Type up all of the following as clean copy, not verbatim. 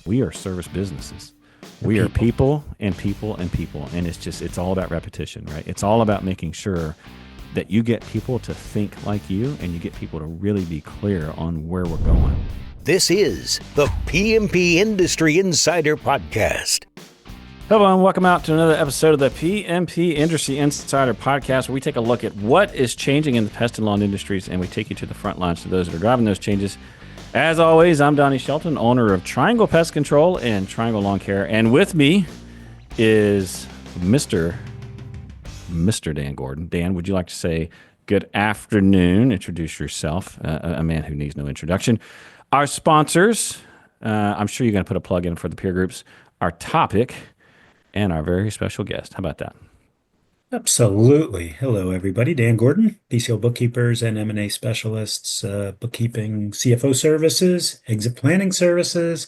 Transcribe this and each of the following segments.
We are service businesses. We're We are people. people and people and people. And it's all about repetition, right? It's all about making sure that you get people to think like you and you get people to really be clear on where we're going. This is the PMP Industry Insider Podcast. Hello and welcome out to another episode of the PMP Industry Insider Podcast, where we take a look at what is changing in the pest and lawn industries, and we take you to the front lines to those that are driving those changes. As always, I'm Donnie Shelton, owner of Triangle Pest Control and Triangle Lawn Care, and with me is Mr. Dan Gordon. Dan, would you like to say good afternoon? Introduce yourself, a man who needs no introduction. Our sponsors, I'm sure you're going to put a plug in for the peer groups, our topic, and our very special guest. How about that? Absolutely. Hello, everybody. Dan Gordon, PCO bookkeepers and M&A specialists, bookkeeping, CFO services, exit planning services,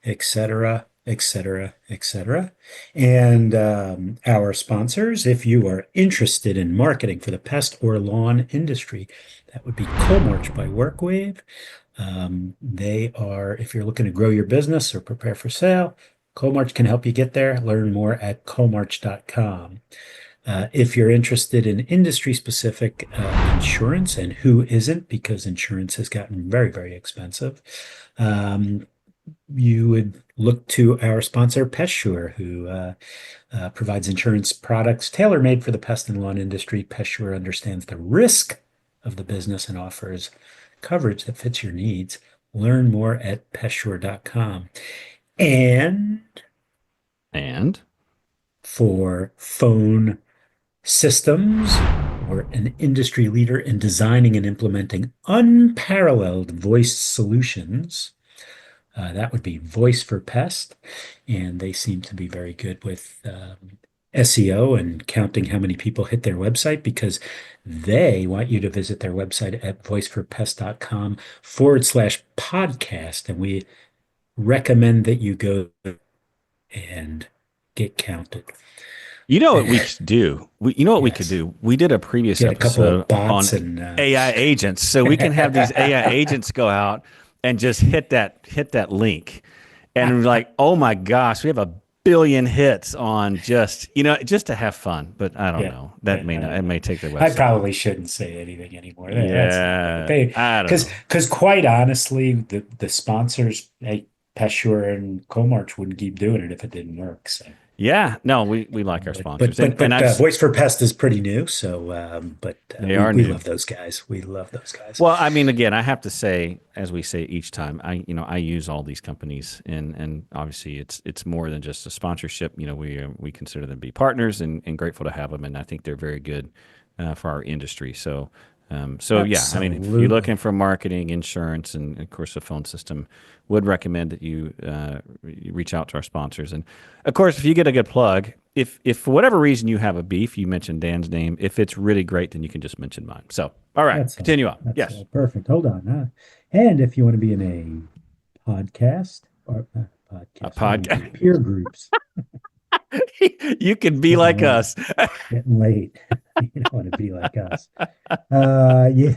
et cetera, et cetera, et cetera. And our sponsors, if you are interested in marketing for the pest or lawn industry, that would be Comarch by WorkWave. They are, if you're looking to grow your business or prepare for sale, Comarch can help you get there. Learn more at comarch.com. If you're interested in industry-specific insurance, and who isn't, because insurance has gotten very, very expensive, you would look to our sponsor, PestSure, who provides insurance products tailor-made for the pest and lawn industry. PestSure understands the risk of the business and offers coverage that fits your needs. Learn more at pestsure.com. And for phone systems, we're an industry leader in designing and implementing unparalleled voice solutions. That would be Voice for Pest, and they seem to be very good with SEO and counting how many people hit their website, because they want you to visit their website at voiceforpest.com/podcast, and we recommend that you go and get counted. You know what we could do? We could do? We did a previous Get a couple episode of bots on and AI agents, so we can have these AI agents go out and just hit that link, and we're like, oh my gosh, we have 1 billion hits on just to have fun. But I don't know. That it may take their website. I probably shouldn't say anything anymore. I don't know. Because quite honestly, the sponsors, PestSure and Comarch, wouldn't keep doing it if it didn't work. So. Yeah, no, we like our sponsors. But Voice for Pest is pretty new, so we love those guys. We love those guys. Well, I mean, again, I have to say, as we say each time, I use all these companies, and obviously it's more than just a sponsorship. We consider them to be partners, and grateful to have them, and I think they're very good for our industry. So yeah, I mean, if you're looking for marketing, insurance, and of course a phone system, would recommend that you reach out to our sponsors. And of course, if you get a good plug, if for whatever reason you have a beef, you mention Dan's name. If it's really great, then you can just mention mine. So, all right, continue on. Yes, perfect. Hold on. And if you want to be in a podcast or peer groups. You can be like us. Getting late. You don't want to be like us. Yeah.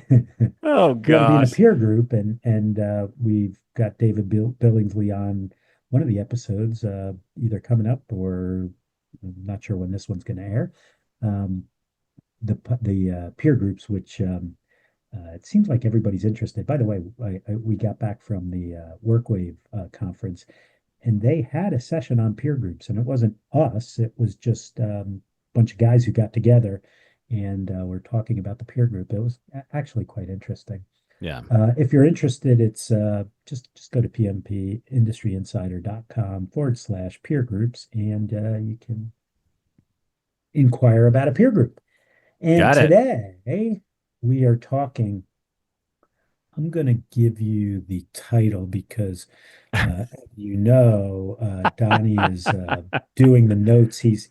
Oh gosh. gosh. Be in a peer group, and we've got David Billingsley on one of the episodes, either coming up or I'm not sure when this one's going to air. The peer groups, which it seems like everybody's interested. By the way, we got back from the WorkWave conference. And they had a session on peer groups, and it wasn't us. It was just a bunch of guys who got together and were talking about the peer group. It was actually quite interesting. Yeah. If you're interested, it's just go to pmpindustryinsider.com/peer groups, and you can inquire about a peer group. And today we are talking. I'm going to give you the title because, Donnie is doing the notes. He's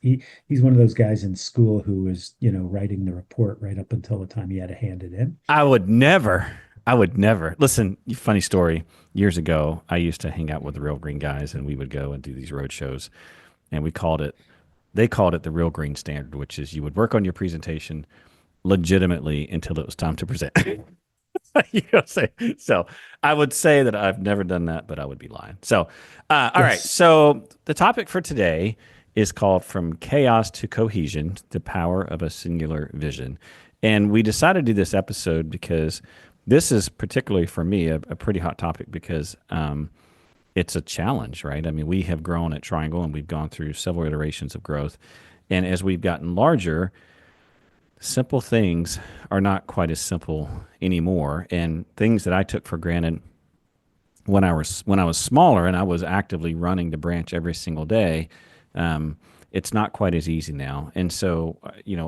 one of those guys in school who was, writing the report right up until the time he had to hand it in. I would never. Listen, funny story. Years ago, I used to hang out with the Real Green guys, and we would go and do these road shows, and they called it the Real Green Standard, which is you would work on your presentation legitimately until it was time to present. You know, so I would say that I've never done that, but I would be lying. So, all right. Yes. So the topic for today is called "From Chaos to Cohesion: The Power of a Singular Vision," and we decided to do this episode because this is particularly for me a pretty hot topic because it's a challenge, right? I mean, we have grown at Triangle and we've gone through several iterations of growth, and as we've gotten larger, simple things are not quite as simple anymore, and things that I took for granted when I was smaller and I was actively running the branch every single day, it's not quite as easy now. And so,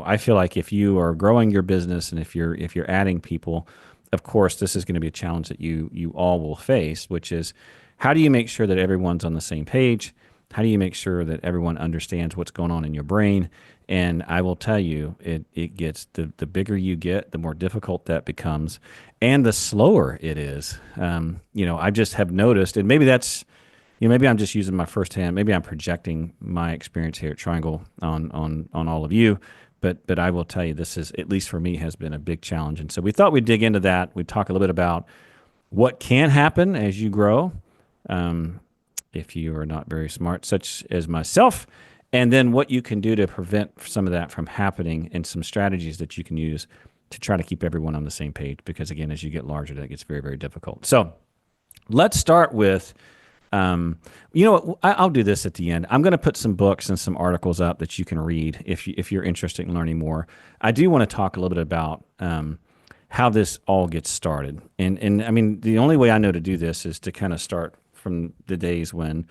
I feel like if you are growing your business and if you're adding people, of course, this is going to be a challenge that you all will face, which is how do you make sure that everyone's on the same page? How do you make sure that everyone understands what's going on in your brain? And I will tell you, it gets the bigger you get, the more difficult that becomes, and the slower it is. I just have noticed, and maybe that's, maybe I'm just using my firsthand, maybe I'm projecting my experience here at Triangle on all of you, but I will tell you, this is, at least for me, has been a big challenge. And so we thought we'd dig into that. We'd talk a little bit about what can happen as you grow. If you are not very smart, such as myself, and then what you can do to prevent some of that from happening and some strategies that you can use to try to keep everyone on the same page. Because again, as you get larger, that gets very, very difficult. So let's start with, I'll do this at the end. I'm going to put some books and some articles up that you can read if you're interested in learning more. I do want to talk a little bit about how this all gets started. And I mean, the only way I know to do this is to kind of start from the days when,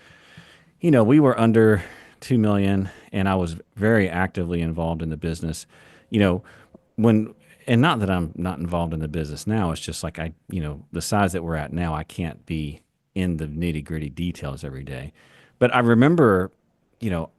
we were under 2 million and I was very actively involved in the business, and not that I'm not involved in the business now, it's just like the size that we're at now, I can't be in the nitty gritty details every day. But I remember,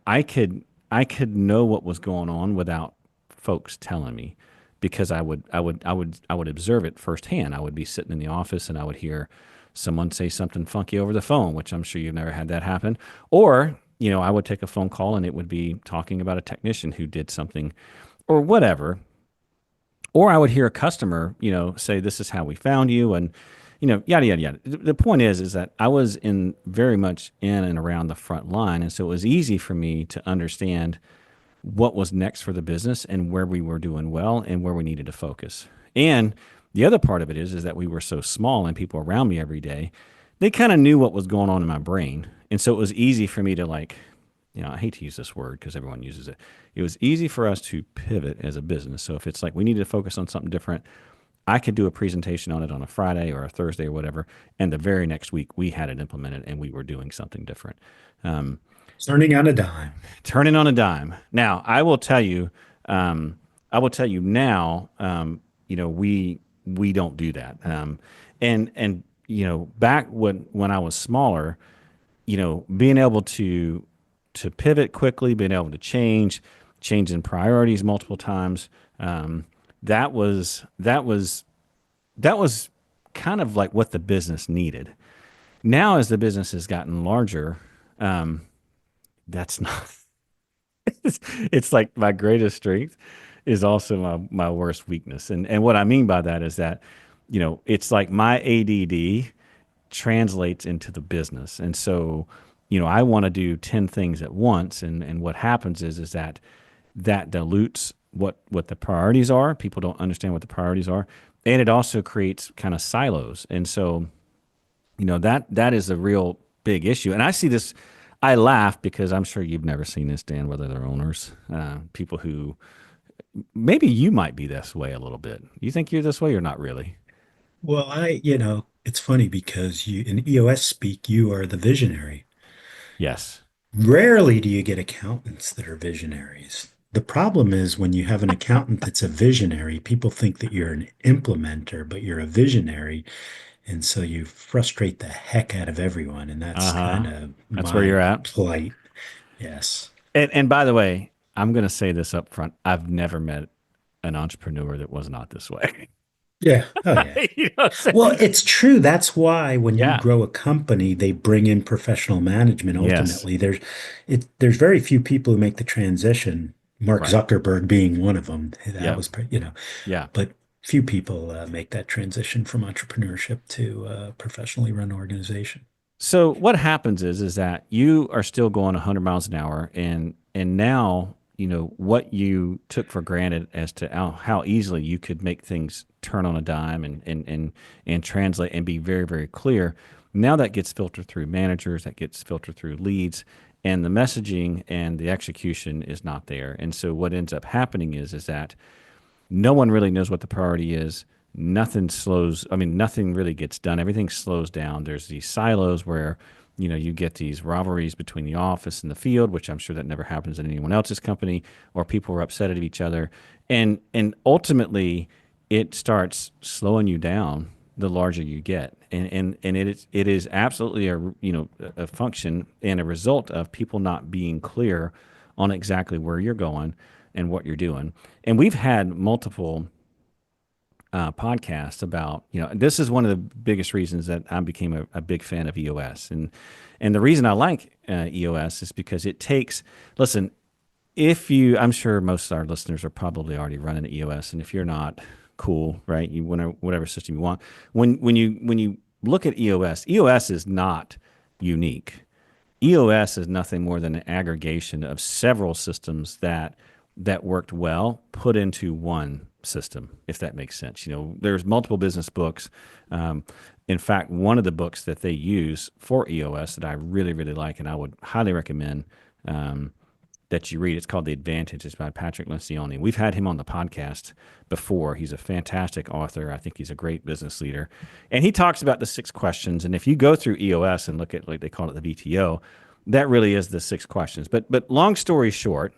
I could know what was going on without folks telling me because I would observe it firsthand. I would be sitting in the office and I would hear someone say something funky over the phone, which I'm sure you've never had that happen. Or, I would take a phone call and it would be talking about a technician who did something or whatever. Or I would hear a customer, say, this is how we found you. And, yada, yada, yada. The point is that I was very much in and around the front line. And so it was easy for me to understand what was next for the business and where we were doing well and where we needed to focus. And the other part of it is that we were so small and people around me every day, they kind of knew what was going on in my brain. And so it was easy for me to I hate to use this word because everyone uses it. It was easy for us to pivot as a business. So if it's like we needed to focus on something different, I could do a presentation on it on a Friday or a Thursday or whatever. And the very next week we had it implemented and we were doing something different. Turning on a dime. Turning on a dime. Now, I will tell you now, we don't do that. And back when I was smaller, being able to pivot quickly, being able to changing priorities multiple times, that was kind of like what the business needed. Now, as the business has gotten larger, that's not. It's like my greatest strength is also my worst weakness. And what I mean by that is that, it's like my ADD translates into the business. And so, I want to do 10 things at once. And what happens is that dilutes what the priorities are. People don't understand what the priorities are. And it also creates kind of silos. And so, that is a real big issue. And I see this, I laugh because I'm sure you've never seen this, Dan, whether they're owners, people who maybe you might be this way a little bit. You think you're this way or not really? Well, it's funny because in EOS speak, you are the visionary. Yes. Rarely do you get accountants that are visionaries. The problem is when you have an accountant that's a visionary, people think that you're an implementer, but you're a visionary. And so you frustrate the heck out of everyone. And that's kind of That's where my you're at. plight. Yes. And by the way, I'm going to say this up front. I've never met an entrepreneur that was not this way. Yeah. Oh, yeah. You know what I'm saying? Well, it's true. That's why when you Yeah. grow a company, they bring in professional management. Yes. Ultimately, there's very few people who make the transition. Mark Right. Zuckerberg being one of them. That Yep. was, Yeah. but few people make that transition from entrepreneurship to professionally run organization. So what happens is that you are still going 100 miles an hour, and now what you took for granted as to how easily you could make things turn on a dime and translate and be very, very clear. Now that gets filtered through managers, that gets filtered through leads, and the messaging and the execution is not there. And so what ends up happening is that no one really knows what the priority is. Nothing really gets done. Everything slows down. There's these silos where, you get these rivalries between the office and the field, which I'm sure that never happens in anyone else's company, or people are upset at each other. And ultimately it starts slowing you down the larger you get. And it is absolutely a function and a result of people not being clear on exactly where you're going and what you're doing. And we've had multiple podcasts about, this is one of the biggest reasons that I became a big fan of EOS. And the reason I like EOS is because it takes, listen, I'm sure most of our listeners are probably already running EOS. And if you're not, cool, right? You want whatever system you want. When you look at EOS is not unique. EOS is nothing more than an aggregation of several systems that worked well put into one system, if that makes sense. There's multiple business books. In fact, one of the books that they use for EOS that I really, really like, and I would highly recommend that you read, it's called The Advantage. It's by Patrick Lencioni. We've had him on the podcast before. He's a fantastic author. I think he's a great business leader. And he talks about the 6 questions. And if you go through EOS and look at, like they call it, the VTO, that really is the 6 questions. But long story short,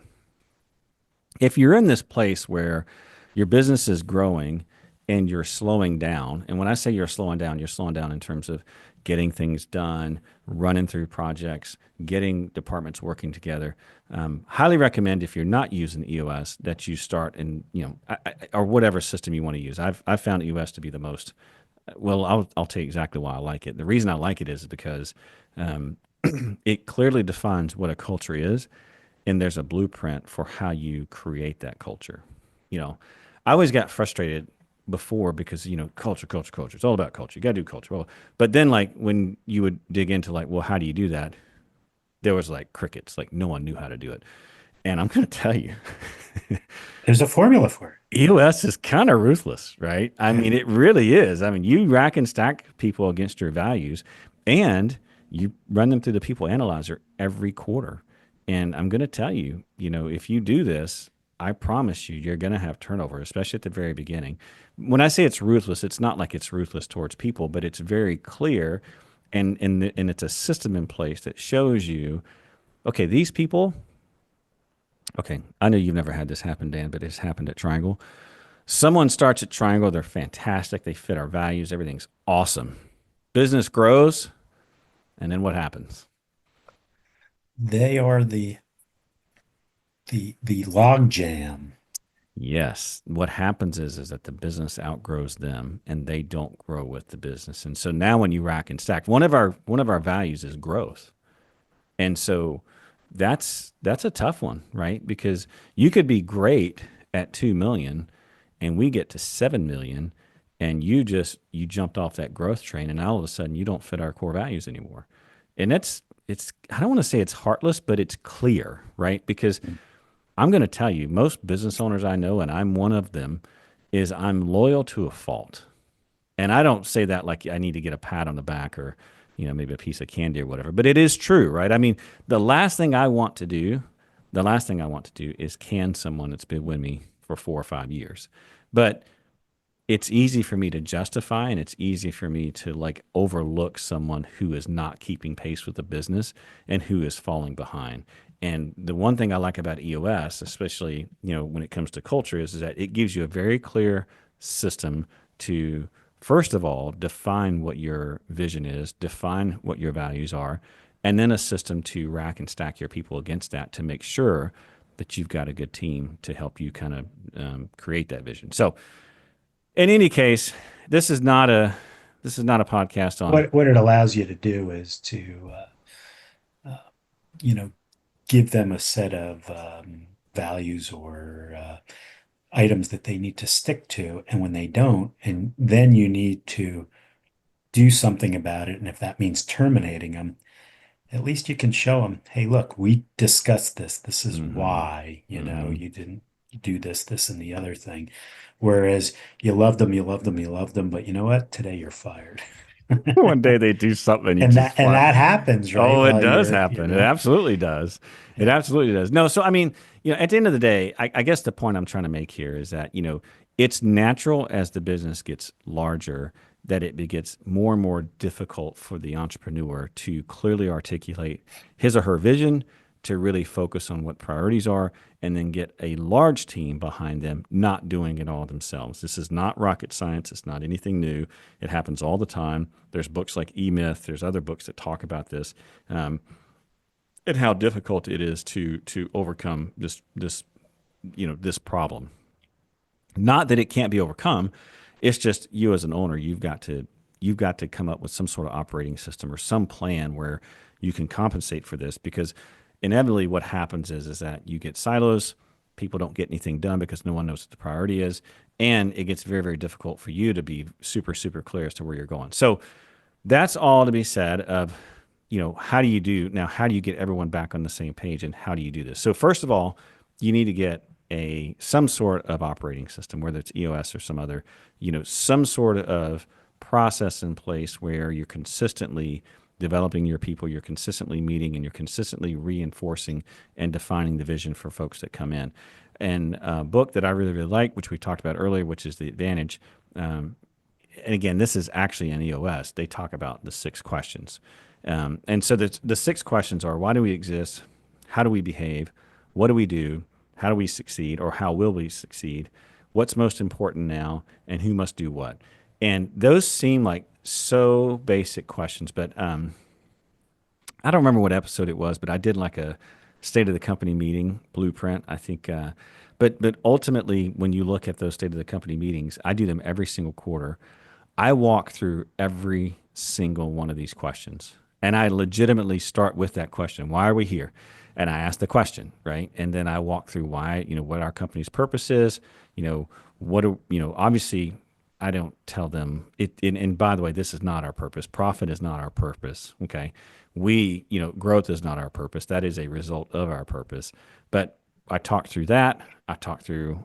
if you're in this place where your business is growing and you're slowing down, and when I say you're slowing down in terms of getting things done, running through projects, getting departments working together, highly recommend, if you're not using EOS, that you start in, or whatever system you want to use. I've found EOS to be the most, well, I'll tell you exactly why I like it. The reason I like it is because it clearly defines what a culture is, and there's a blueprint for how you create that culture. I always got frustrated before because, culture, culture, culture. It's all about culture. You got to do culture. Well, but then, like, when you would dig into, like, well, how do you do that? There was like crickets. Like, no one knew how to do it. And I'm going to tell you, There's a formula for EOS is kind of ruthless, right? I it. mean, it really is. I mean, you rack and stack people against your values, and you run them through the people analyzer every quarter. And I'm going to tell you, if you do this, I promise you're going to have turnover, especially at the very beginning. When I say it's ruthless, it's not like it's ruthless towards people, but it's very clear, and it's a system in place that shows you, okay, these people. Okay, I know you've never had this happen, Dan, but it's happened at Triangle. Someone starts at Triangle, they're fantastic, they fit our values, everything's awesome. Business grows, and then what happens? They are the log jam. Yes. What happens is that the business outgrows them and they don't grow with the business. And so now when you rack and stack, one of our values is growth. And so that's a tough one, right? Because you could be great at 2 million and we get to 7 million, and you jumped off that growth train, and all of a sudden you don't fit our core values anymore. And it's I don't want to say it's heartless, but it's clear, right? Because I'm going to tell you, most business owners I know, and I'm one of them, is I'm loyal to a fault. And I don't say that like I need to get a pat on the back or, maybe a piece of candy or whatever, but it is true, right? I mean, the last thing I want to do is can someone that's been with me for 4 or 5 years. But it's easy for me to justify, and it's easy for me to, like, overlook someone who is not keeping pace with the business and who is falling behind. And the one thing I like about EOS, especially, when it comes to culture, is that it gives you a very clear system to, first of all, define what your vision is, define what your values are, and then a system to rack and stack your people against that to make sure that you've got a good team to help you kind of create that vision. So, in any case, this is not a podcast on. What it allows you to do is to, uh, you know, give them a set of values or items that they need to stick to. And when they don't, and then you need to do something about it. And if that means terminating them, at least you can show them, hey, look, we discussed this. This is Mm-hmm. why, Mm-hmm. you didn't do this, and the other thing. Whereas you loved them, you loved them, you loved them, but you know what? Today you're fired. One day they do something, you And just that fire. happens, right? Oh, it While does you're, happen. It absolutely does. It yeah. absolutely does. No, so I mean, at the end of the day, I guess the point I'm trying to make here is that, it's natural as the business gets larger that it gets more and more difficult for the entrepreneur to clearly articulate his or her vision, to really focus on what priorities are, and then get a large team behind them, not doing it all themselves. This is not rocket science. It's not anything new. It happens all the time. There's books like E-Myth. There's other books that talk about this, and how difficult it is to overcome this problem. Not that it can't be overcome. It's just you as an owner, you've got to come up with some sort of operating system or some plan where you can compensate for this, because inevitably what happens is that you get silos, people don't get anything done because no one knows what the priority is, and it gets very, very difficult for you to be super, super clear as to where you're going. So that's all to be said of, how do you get everyone back on the same page, and how do you do this? So first of all, you need to get some sort of operating system, whether it's EOS or some other, some sort of process in place where you're consistently developing your people, you're consistently meeting, and you're consistently reinforcing and defining the vision for folks that come in. And a book that I really, really like, which we talked about earlier, which is The Advantage. And again, this is actually an EOS. They talk about the 6 questions. And so the 6 questions are: why do we exist? How do we behave? What do we do? How do we succeed, or how will we succeed? What's most important now, and who must do what? And those seem like so basic questions, but I don't remember what episode it was, but I did like a state of the company meeting blueprint, I think. But ultimately, when you look at those state of the company meetings, I do them every single quarter. I walk through every single one of these questions, and I legitimately start with that question: why are we here? And I ask the question, right? And then I walk through why, what our company's purpose is. Obviously, I don't tell them it. And by the way, this is not our purpose. Profit is not our purpose. Okay. Growth is not our purpose. That is a result of our purpose. But I talk through that. I talk through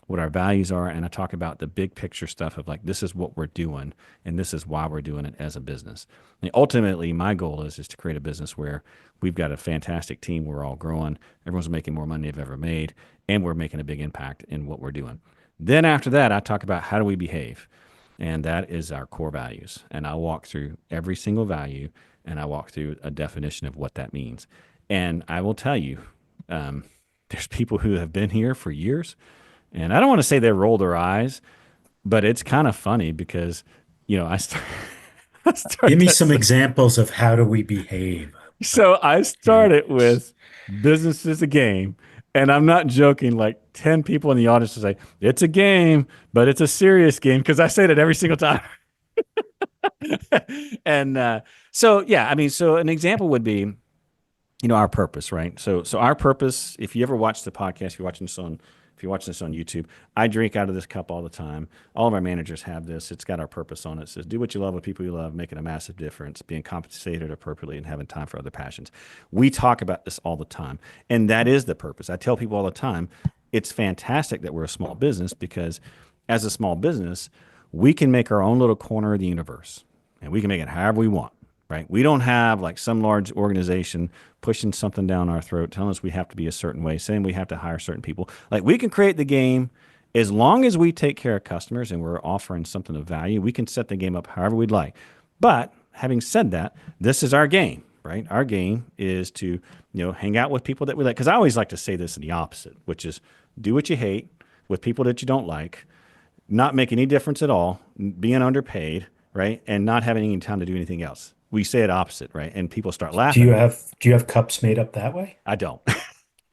what our values are, and I talk about the big picture stuff of, like, this is what we're doing, and this is why we're doing it as a business. And ultimately, my goal is to create a business where we've got a fantastic team. We're all growing. Everyone's making more money they've ever made, and we're making a big impact in what we're doing. Then after that, I talk about how do we behave, and that is our core values. And I walk through every single value, and I walk through a definition of what that means. And I will tell you, there's people who have been here for years, and I don't want to say they roll their eyes, but it's kind of funny because, I start, I Give start me that. some examples of how do we behave. So I Yeah. started with business is a game. And I'm not joking, like 10 people in the audience will say, it's a game, but it's a serious game, because I say that every single time. And yeah, I mean, so an example would be, our purpose, right? So our purpose, if you ever watch the podcast, if you're watching this on YouTube, I drink out of this cup all the time. All of our managers have this. It's got our purpose on it. It says, do what you love with people you love, making a massive difference, being compensated appropriately, and having time for other passions. We talk about this all the time. And that is the purpose. I tell people all the time, it's fantastic that we're a small business, because as a small business, we can make our own little corner of the universe, and we can make it however we want. Right? We don't have like some large organization pushing something down our throat, telling us we have to be a certain way, saying we have to hire certain people. Like, we can create the game as long as we take care of customers and we're offering something of value. We can set the game up however we'd like. But having said that, this is our game, right? Our game is to, hang out with people that we like. Because I always like to say this in the opposite, which is do what you hate with people that you don't like, not make any difference at all, being underpaid, right? And not having any time to do anything else. We say it opposite, right? And people start Do laughing. you have cups made up that way? I don't.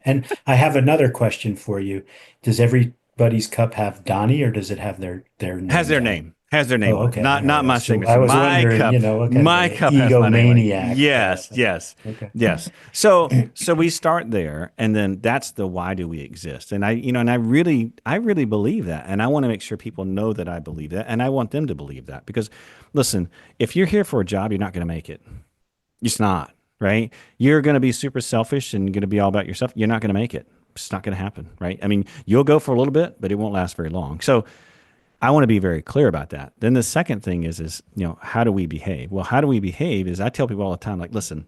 And I have another question for you. Does everybody's cup have Donnie, or does it have their Has names their on it? name. Has their name Oh, on it. okay. Not my I signature. was My wondering, cup. what kind of My an cup has my name on it. egomaniac kind of Yes, thing. yes, Okay. yes. So we start there, and then that's the why do we exist? And I really believe that, and I want to make sure people know that I believe that, and I want them to believe that because, listen, if you're here for a job, you're not going to make it. It's not, right? You're going to be super selfish and going to be all about yourself. You're not going to make it. It's not going to happen, right? I mean, you'll go for a little bit, but it won't last very long. So I want to be very clear about that. Then the second thing is how do we behave? Well, how do we behave is I tell people all the time, like, listen,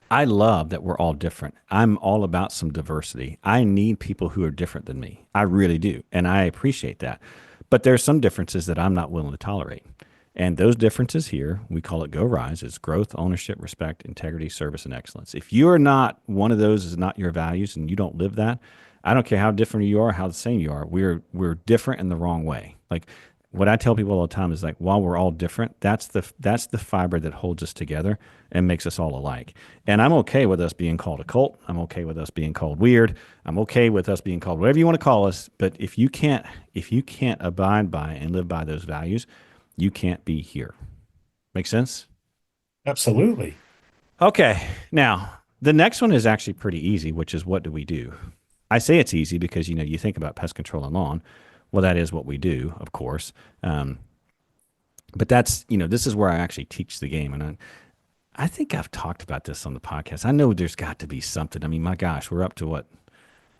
I love that we're all different. I'm all about some diversity. I need people who are different than me. I really do. And I appreciate that. But there's some differences that I'm not willing to tolerate. And those differences here, we call it Go Rise. It's growth, ownership, respect, integrity, service, and excellence. If you're not one of those is not your values and you don't live that, I don't care how different you are, how the same you are. We're different in the wrong way. Like what I tell people all the time is like, while we're all different, that's the fiber that holds us together and makes us all alike. And I'm okay with us being called a cult. I'm okay with us being called weird. I'm okay with us being called whatever you want to call us. But if you can't abide by and live by those values, you can't be here. Make sense? Absolutely. Okay. Now, the next one is actually pretty easy, which is what do we do? I say it's easy because, you think about pest control and lawn. Well, that is what we do, of course. But that's, this is where I actually teach the game. And I think I've talked about this on the podcast. I know there's got to be something. I mean, my gosh, we're up to what,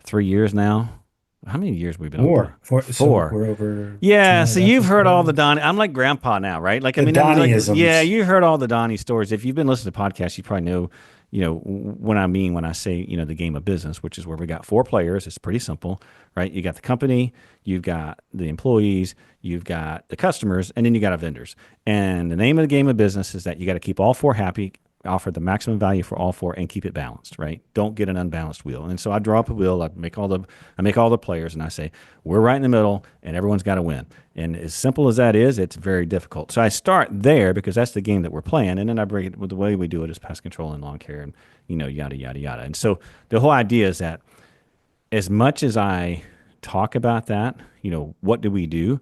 3 years now? How many years have we been on? Four. So Four. we're over. Yeah, so you've heard all the Donnie. I'm like grandpa now, right? Like, I The mean, I'm like, Donnieisms. yeah, you heard all the Donnie stories. If you've been listening to podcasts, you probably know, what I mean when I say, the game of business, which is where we got 4 players. It's pretty simple, right? You got the company, you've got the employees, you've got the customers, and then you got our vendors. And the name of the game of business is that you got to keep all 4 happy, offer the maximum value for all 4, and keep it balanced, right? Don't get an unbalanced wheel. And so I draw up a wheel, I make all the players, and I say, we're right in the middle, and everyone's got to win. And as simple as that is, it's very difficult. So I start there because that's the game that we're playing, and then I bring it, the way we do it is pest control and lawn care and, yada, yada, yada. And so the whole idea is that as much as I talk about that, what do we do?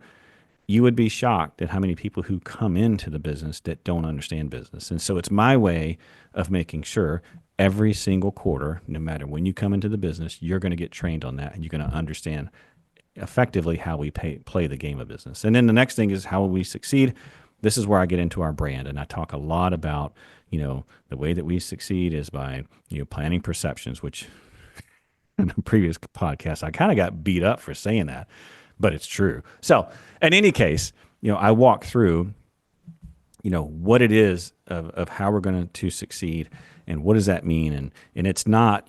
You would be shocked at how many people who come into the business that don't understand business. And so it's my way of making sure every single quarter, no matter when you come into the business, you're going to get trained on that and you're going to understand effectively how we play the game of business. And then the next thing is how will we succeed? This is where I get into our brand. And I talk a lot about, the way that we succeed is by, planning perceptions, which in the previous podcast, I kind of got beat up for saying that, but it's true. So in any case, I walk through, what it is of how we're going to succeed and what does that mean? And it's not,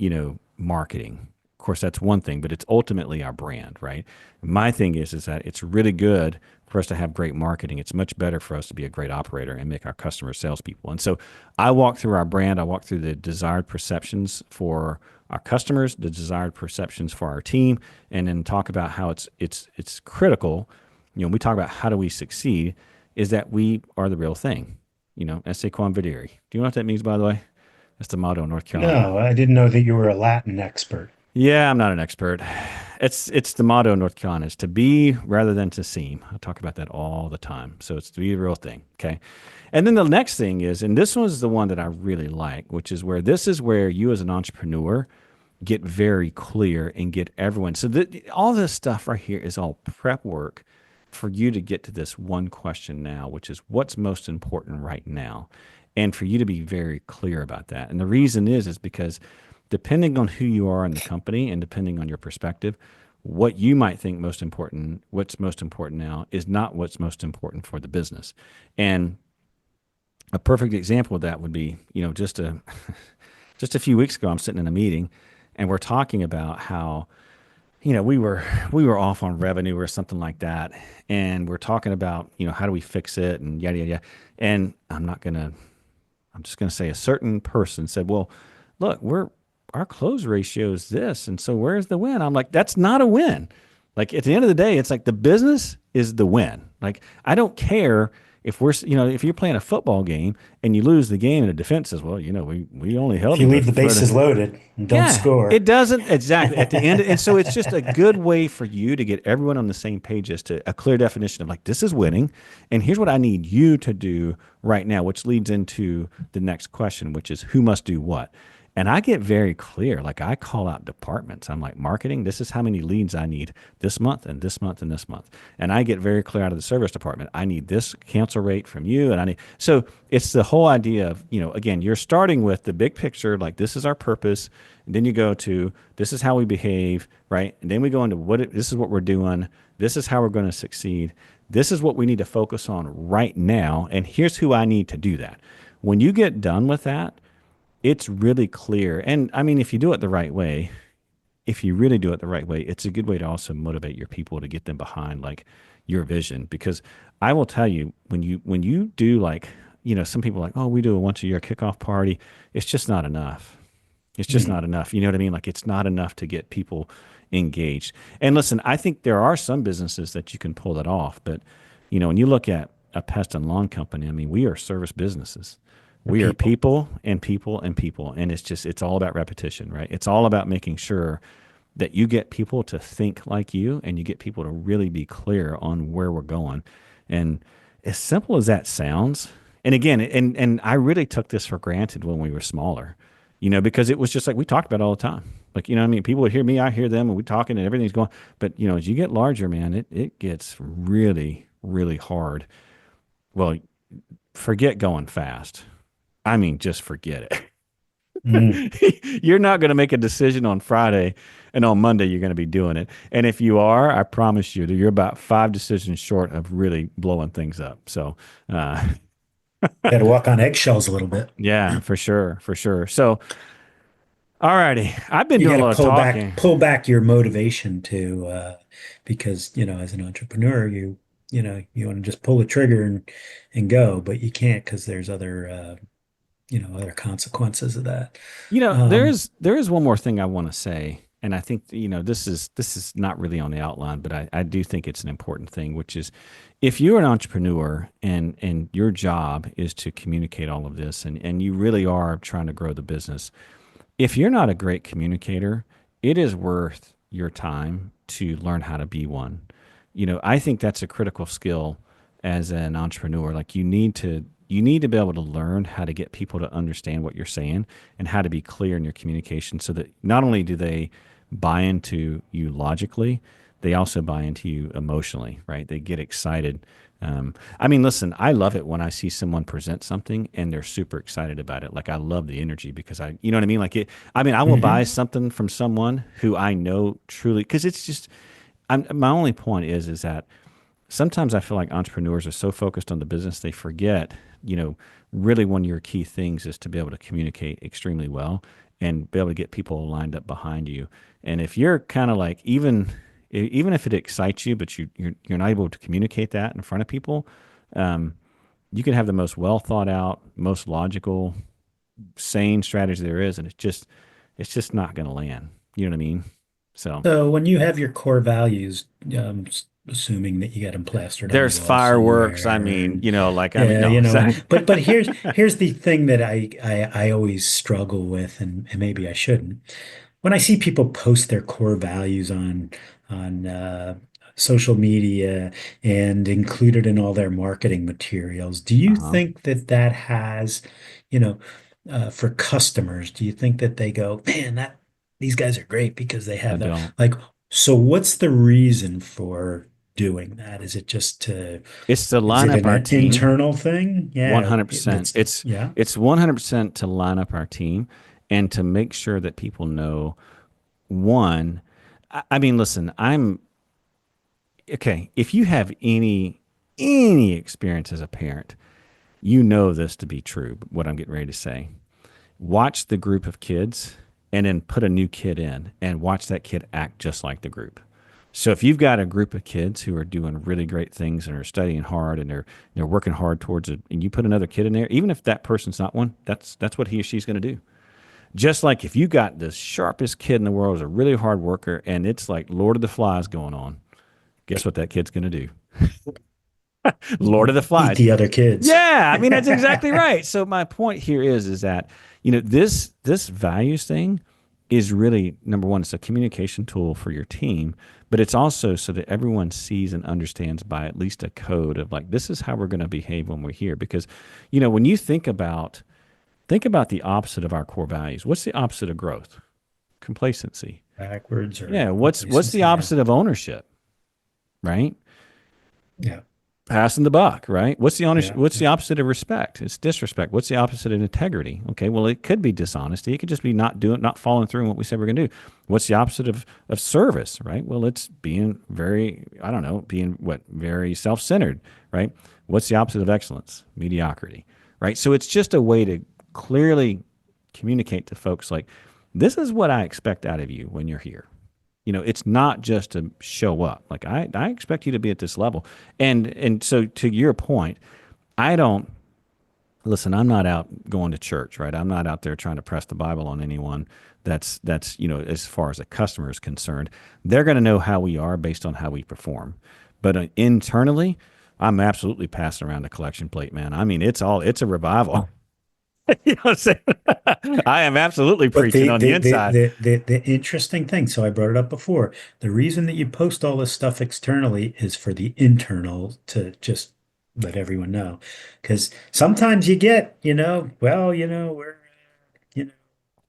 marketing. Of course, that's one thing, but it's ultimately our brand, right? My thing is that it's really good for us to have great marketing. It's much better for us to be a great operator and make our customers salespeople. And so I walk through our brand. I walk through the desired perceptions for our customers, the desired perceptions for our team, and then talk about how it's critical. We talk about how do we succeed is that we are the real thing. Esse quam videre. Do you know what that means, by the way? That's the motto in North Carolina. No, I didn't know that you were a Latin expert. Yeah, I'm not an expert. It's the motto in North Carolina. It's to be rather than to seem. I talk about that all the time. So it's to be the real thing. Okay. And then the next thing is, and this one is the one that I really like, which is where you as an entrepreneur get very clear and get everyone. So all this stuff right here is all prep work for you to get to this one question now, which is what's most important right now. And for you to be very clear about that. And the reason is because depending on who you are in the company and depending on your perspective, what you might think what's most important now is not what's most important for the business. And a perfect example of that would be, just a few weeks ago, I'm sitting in a meeting and we're talking about how, we were off on revenue or something like that. And we're talking about, how do we fix it and yada, yada, yada. And I'm just going to say a certain person said, well, look, our close ratio is this. And so where's the win? I'm like, that's not a win. Like at the end of the day, it's like the business is the win. Like, I don't care if if you're playing a football game and you lose the game and the defense says, well, we only If held you them leave the for the bases loaded and don't yeah, score. it doesn't exactly at the end. And so it's just a good way for you to get everyone on the same page as to a clear definition of like, this is winning. And here's what I need you to do right now, which leads into the next question, which is who must do what? And I get very clear. Like I call out departments. I'm like, marketing, this is how many leads I need this month and this month and this month. And I get very clear out of the service department. I need this cancel rate from you. And so it's the whole idea of, again, you're starting with the big picture, like this is our purpose. And then you go to this is how we behave, right? And then we go into this is what we're doing. This is how we're going to succeed. This is what we need to focus on right now. And here's who I need to do that. When you get done with that, it's really clear. And I mean, if you do it the right way, if you really do it the right way, it's a good way to also motivate your people to get them behind like your vision. Because I will tell you, when you do like, some people are like, oh, we do a once a year kickoff party. It's just not enough. It's just not enough. You know what I mean? Like it's not enough to get people engaged. And listen, I think there are some businesses that you can pull that off. But, when you look at a pest and lawn company, I mean, we are service businesses. We are people and people and people. And it's all about repetition, right? It's all about making sure that you get people to think like you and you get people to really be clear on where we're going. And as simple as that sounds, and again, and I really took this for granted when we were smaller, because it was just like we talked about it all the time. Like, I mean, people would hear me, I hear them, and we're talking and everything's going. But, as you get larger, man, it gets really, really hard. Well, forget going fast. I mean, just forget it. You're not going to make a decision on Friday, and on Monday you're going to be doing it. And if you are, I promise you that you're about 5 decisions short of really blowing things up. So, Got to walk on eggshells a little bit. yeah, for sure, for sure. So, all righty, I've been You doing got a to lot of talking. pull back your motivation because as an entrepreneur, you want to just pull the trigger and go, but you can't because there's other consequences of that. There Um, is there is one more thing I want to say, and I think this is not really on the outline, but I do think it's an important thing, which is if you're an entrepreneur and your job is to communicate all of this, and you really are trying to grow the business, if you're not a great communicator, it is worth your time to learn how to be one. I think that's a critical skill as an entrepreneur. Like you need to be able to learn how to get people to understand what you're saying and how to be clear in your communication so that not only do they buy into you logically, they also buy into you emotionally, right? They get excited. I mean, listen, I love it when I see someone present something and they're super excited about it. Like I love the energy because you know what I mean? I will buy mhm. something from someone who I know truly, because it's just, my only point is that sometimes I feel like entrepreneurs are so focused on the business they forget, really one of your key things is to be able to communicate extremely well and be able to get people lined up behind you. And if you're kind of like even if it excites you, but you're not able to communicate that in front of people, um, you can have the most well thought out, most logical, sane strategy there is, and it's just not going to land. You know what I mean? So So when you have your core values, assuming that you got them plastered on the there's wall fireworks. I somewhere, mean, and yeah, no. but here's the thing that I always struggle with, and maybe I shouldn't. When I see people post their core values on social media and include it in all their marketing materials, do you Uh-huh. think that has, you know, for customers, do you think that they go, man, that these guys are great because they I have that? don't. Like, so what's the reason for doing that? Is it just It's to is line it up an our team internal thing? Yeah, 100%. that's It's yeah. it's 100% to line up our team and to make sure that people know one. I mean, listen, I'm okay. If you have any experience as a parent, you know this to be true. What I'm getting ready to say. Watch the group of kids and then put a new kid in and watch that kid act just like the group. So if you've got a group of kids who are doing really great things and are studying hard and they're working hard towards it, and you put another kid in there, even if that person's not one, that's what he or she's going to do. Just like if you got the sharpest kid in the world, is a really hard worker, and it's like Lord of the Flies going on, guess what that kid's going to do? Lord of the Eat Flies. the other kids. Yeah, I mean that's exactly right. So my point here is that this values thing is really number one. It's a communication tool for your team, but it's also so that everyone sees and understands by at least a code of like this is how we're going to behave when we're here. Because when you think about the opposite of our core values. What's the opposite of growth? Complacency. Backwards or Yeah. What's the complacency, yeah. opposite of ownership? Right. Yeah. Passing the buck, right? What's the Yeah. what's the Yeah. opposite of respect? It's disrespect. What's the opposite of integrity? Okay, well, it could be dishonesty. It could just be not following through on what we said we're going to do. What's the opposite of service, right? Well, it's being very, I don't know, very self-centered, right? What's the opposite of excellence? Mediocrity, right? So it's just a way to clearly communicate to folks like, this is what I expect out of you when you're here. It's not just to show up. Like I expect you to be at this level. And so to your point, I don't listen, I'm not out going to church, right? I'm not out there trying to press the Bible on anyone that's as far as a customer is concerned. They're going to know how we are based on how we perform. But internally, I'm absolutely passing around the collection plate, man. I mean, it's a revival. You know what I'm saying? I am absolutely But preaching on the inside. the interesting thing, so I brought it up before, the reason that you post all this stuff externally is for the internal to just let everyone know. Because sometimes you get, we're, you know,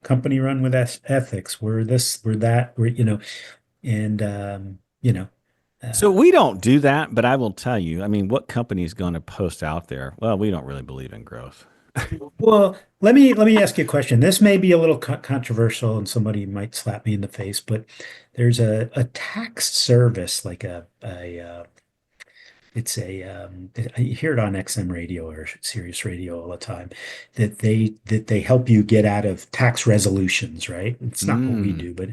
company run with ethics. We're this, we're that, and, So uh, we don't do that, but I will tell you, I mean, what company is going to post out there? Well, we don't really believe in growth. well, let me ask you a question. This may be a little controversial, and somebody might slap me in the face, but there's a tax service like it's I hear it on XM radio or Sirius radio all the time that they help you get out of tax resolutions, right? It's not what we Mm. do, but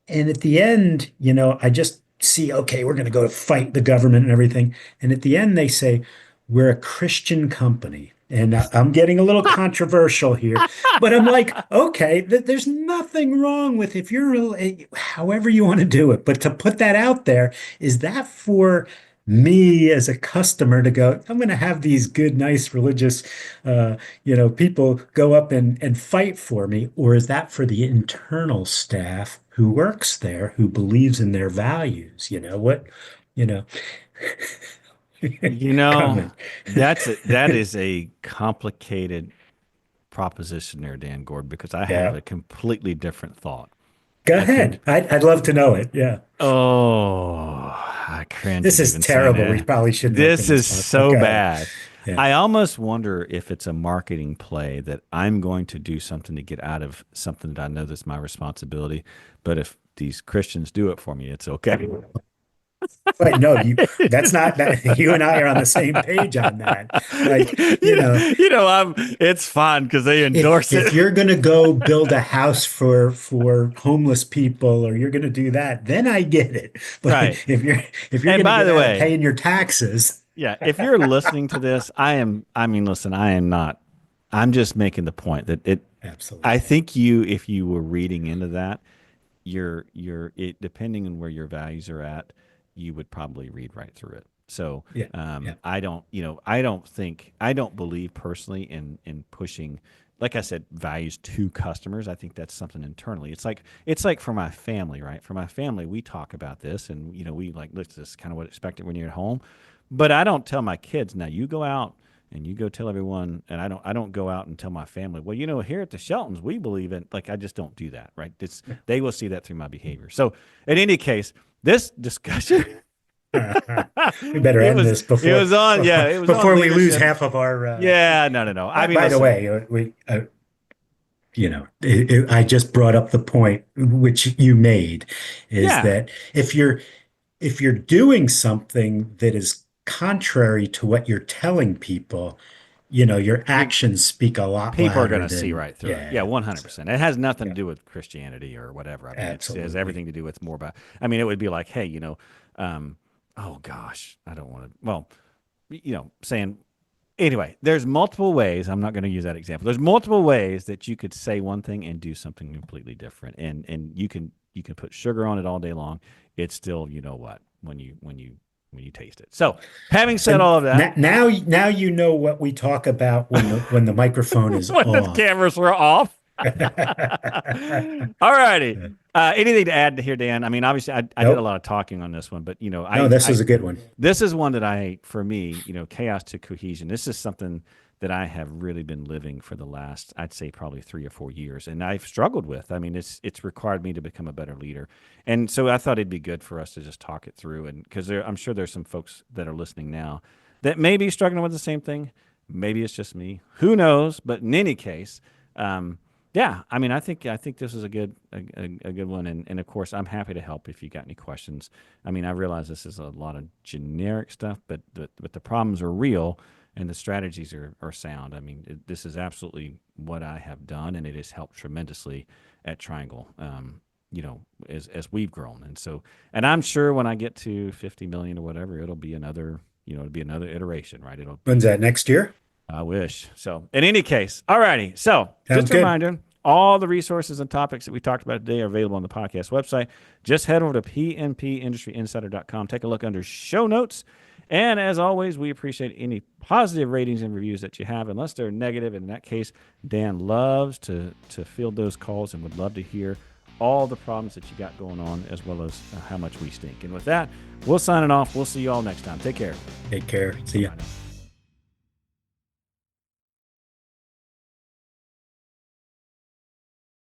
and at the end, I just see, okay, we're going to go fight the government and everything. And at the end, they say, we're a Christian company. And I'm getting a little controversial here, but I'm like, okay, there's nothing wrong with if you're, however you want to do it. But to put that out there, is that for me as a customer to go, I'm going to have these good, nice religious, people go up and fight for me? Or is that for the internal staff who works there, who believes in their values? You know, You know, comment. that is a complicated proposition there, Dan Gordon, because I have Yeah. a completely different thought. Go I can, ahead. I'd love to know it. Yeah. oh, I cringe This at is even saying terrible. We that. probably shouldn't open This this is talk, but so go ahead. bad. Yeah. I almost wonder if it's a marketing play that I'm going to do something to get out of something that I know that's my responsibility. But if these Christians do it for me, it's okay. But no, that's not that you and I are on the same page on that. Like, it's fine because they endorse if it. you're going to go build a house for homeless people or you're going to do that, then I get it. But Right. if you're And going to by get the out of way, paying your taxes, yeah, if you're listening to this, I mean, listen, I am not, I'm just making the point that I absolutely. think if you were reading into that, depending on where your values are at, you would probably read right through it. So Yeah. Yeah. I don't believe personally in pushing, like I said, values to customers. I think that's something internally. It's like for my family, right? For my family, we talk about this, and we like this is kind of what expected when you're at home. But I don't tell my kids now. You go out and you go tell everyone, and I don't go out and tell my family. Well, here at the Sheltons, we believe in, like, I just don't do that, right? They will see that through my behavior. So in any case, this discussion, We better it end was this it before was on yeah before it was on before we lose leadership. half of our. Yeah, no. I mean, By the listen, way, I just brought up the point which you made, is yeah, that if you're doing something that is contrary to what you're telling people, your you actions speak a lot people are going louder to see than, right through it. Yeah, yeah. So 100%. It has nothing to yeah, do with Christianity or whatever. I mean, it has absolutely. everything to do with more about. I mean, it would be like, hey, oh gosh, I don't want to. Well, saying anyway, there's multiple ways. I'm not going to use that example. There's multiple ways that you could say one thing and do something completely different, and you can put sugar on it all day long. It's still, you know what, when you when you taste it. So having said all of that, now you know what we talk about when the microphone is when the off. cameras were off. All righty. Anything to add here, Dan? I mean, obviously, I did Nope. a lot of talking on this one, but No, this is a good one. This is one that for me, chaos to cohesion. This is something that I have really been living for the last, I'd say, probably 3 or 4 years, and I've struggled with. I mean, it's required me to become a better leader, and so I thought it'd be good for us to just talk it through, and because I'm sure there's some folks that are listening now that may be struggling with the same thing. Maybe it's just me. Who knows? But in any case. Yeah, I mean, I think this is a good one, and of course, I'm happy to help if you got any questions. I mean, I realize this is a lot of generic stuff, but the problems are real, and the strategies are sound. I mean, this is absolutely what I have done, and it has helped tremendously at Triangle. As we've grown, and I'm sure when I get to 50 million or whatever, it'll be another iteration, right? When's that, next year? I wish. So in any case, all righty. So Sounds just a good. reminder, all the resources and topics that we talked about today are available on the podcast website. Just head over to pmpindustryinsider.com. Take a look under show notes. And as always, we appreciate any positive ratings and reviews that you have, unless they're negative. In that case, Dan loves to field those calls and would love to hear all the problems that you got going on, as well as how much we stink. And with that, we'll sign it off. We'll see you all next time. Take care. Take care. See ya. Bye now.